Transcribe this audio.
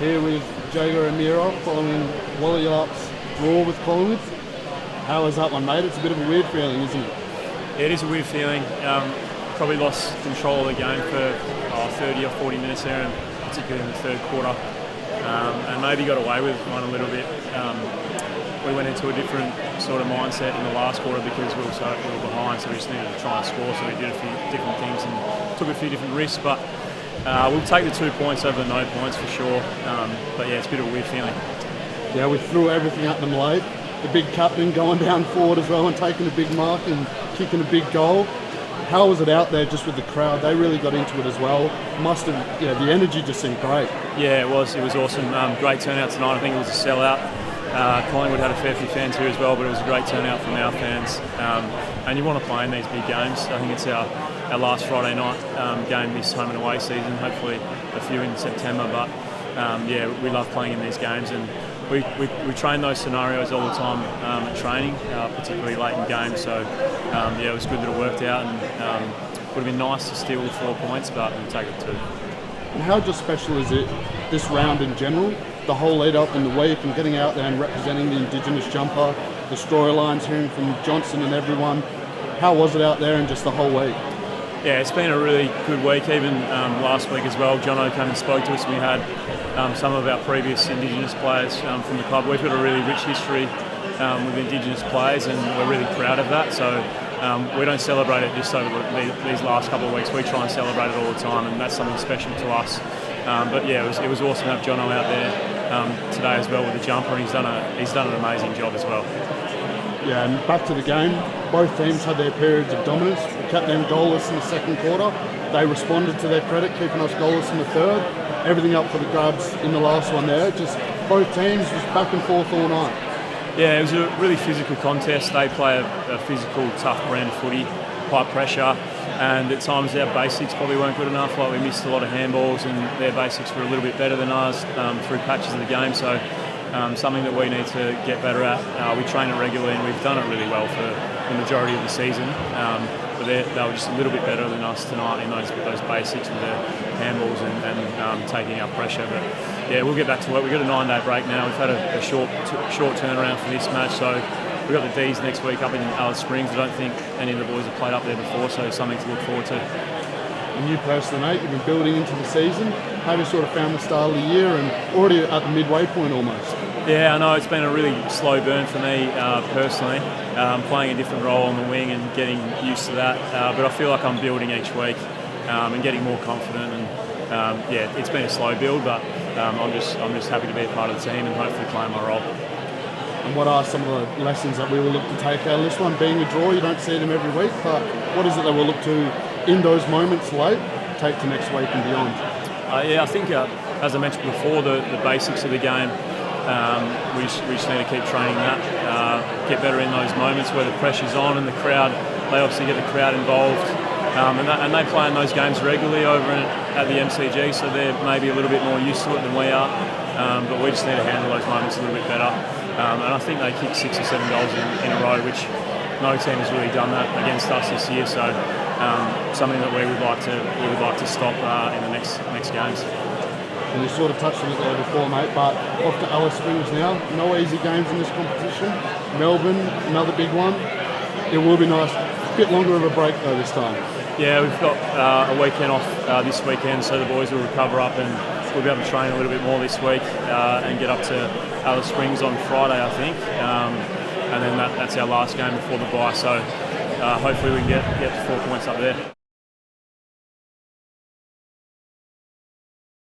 here with Jaeger O'Meara following Wally Lark's draw with Collingwood. How was that one, mate? It's a bit of a weird feeling, isn't it? It is a weird feeling. Probably lost control of the game for 30 or 40 minutes there, and particularly in the third quarter, and maybe got away with one a little bit. We went into a different sort of mindset in the last quarter because we were behind, so we just needed to try and score. So we did a few different things and took a few different risks, but we'll take the 2 points over the no points for sure. But yeah, it's a bit of a weird feeling. Yeah, we threw everything at them late. The big captain going down forward as well and taking a big mark and kicking a big goal. How was it out there just with the crowd? They really got into it as well. The energy just seemed great. Yeah, it was awesome. Great turnout tonight. I think it was a sellout. Collingwood had a fair few fans here as well, but it was a great turnout from our fans. And you want to play in these big games. I think it's our last Friday night game this home and away season. Hopefully a few in September, but yeah, we love playing in these games, and we train those scenarios all the time at training, particularly late in games. So yeah, it was good that it worked out, and would have been nice to steal the 4 points, but we'll take it too. And how just special is it this round in general? The whole lead up in the week and getting out there and representing the Indigenous jumper, the storylines, hearing from Johnson and everyone. How was it out there and just the whole week? Yeah, it's been a really good week, even last week as well. Jono came and spoke to us, and we had some of our previous Indigenous players from the club. We've got a really rich history with Indigenous players, and we're really proud of that. So we don't celebrate it just over these last couple of weeks. We try and celebrate it all the time, and that's something special to us. But yeah, it was awesome to have Jono out there today as well with the jumper, and he's done an amazing job as well. Yeah, and back to the game, both teams had their periods of dominance. We kept them goalless in the second quarter. They responded to their credit, keeping us goalless in the third. Everything up for the grabs in the last one there. Just both teams just back and forth all night. Yeah, it was a really physical contest. They play a physical, tough brand of footy, high pressure, and at times our basics probably weren't good enough. Like, we missed a lot of handballs, and their basics were a little bit better than ours through patches of the game. So something that we need to get better at. We train it regularly, and we've done it really well for the majority of the season. But they were just a little bit better than us tonight in those basics with their handballs and taking our pressure. But yeah, we'll get back to it. We've got a 9-day break now. We've had a short turnaround for this match, so we've got the D's next week up in Alice Springs. I don't think any of the boys have played up there before, so something to look forward to. And you personally, mate, you've been building into the season. How have you sort of found the start of the year and already at the midway point almost? Yeah, I know it's been a really slow burn for me personally, playing a different role on the wing and getting used to that. But I feel like I'm building each week and getting more confident. And yeah, it's been a slow build, but I'm just happy to be a part of the team and hopefully playing my role. And what are some of the lessons that we will look to take out of this one? Being a draw, you don't see them every week, but what is it that we'll look to in those moments late, take to next week and beyond? Yeah, I think as I mentioned before, the basics of the game. We just need to keep training that, get better in those moments where the pressure's on and the crowd, they obviously get the crowd involved, and they play in those games regularly over at the MCG, so they're maybe a little bit more used to it than we are, but we just need to handle those moments a little bit better. And I think they kicked 6 or 7 goals in a row, which no team has really done that against us this year, so something that we would like to stop in the next games. And you sort of touched on it there before, mate, but off to Alice Springs now. No easy games in this competition. Melbourne, another big one. It will be nice. A bit longer of a break though this time. Yeah, we've got a weekend off this weekend, so the boys will recover up and we'll be able to train a little bit more this week and get up to Alice Springs on Friday, I think. And then that's our last game before the bye, so hopefully we can get 4 points up there.